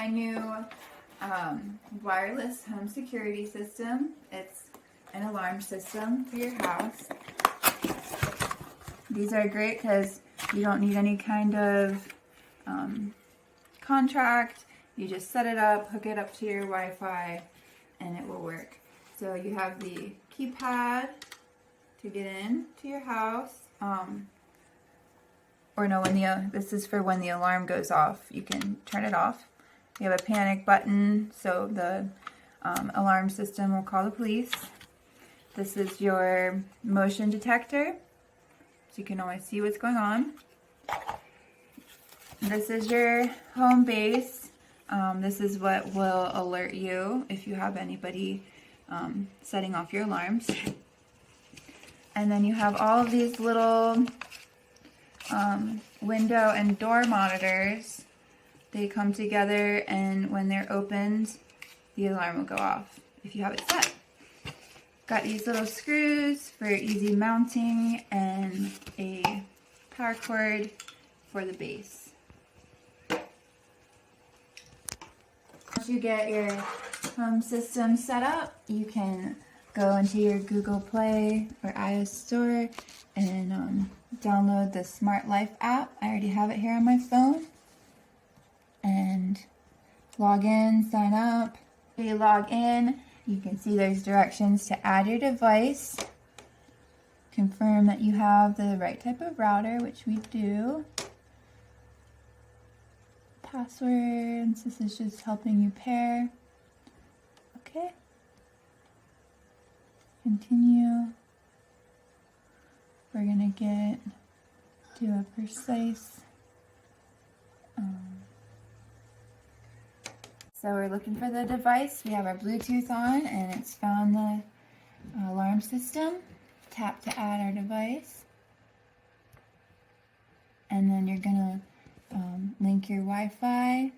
my new wireless home security system. It's an alarm system for your house. These are great because you don't need any kind of contract. You just set it up, hook it up to your Wi-Fi, and it will work. So you have the keypad to get in to your house. Or no, this is for when the alarm goes off. You can turn it off. You have a panic button, so the alarm system will call the police. This is your motion detector, so you can always see what's going on. This is your home base. This is what will alert you if you have anybody setting off your alarms. And then you have all of these little window and door monitors. They come together, and when they're opened, the alarm will go off if you have it set. Got these little screws for easy mounting and a power cord for the base. Once you get your home system set up, you can go into your Google Play or iOS store and download the Smart Life app. I already have it here on my phone. And log in, sign up. When you log in, you can see there's directions to add your device. Confirm that you have the right type of router, which we do. Passwords, this is just helping you pair. Okay. Continue. We're gonna do a precise. So we're looking for the device. We have our Bluetooth on, and it's found the alarm system. Tap to add our device. And then you're gonna link your Wi-Fi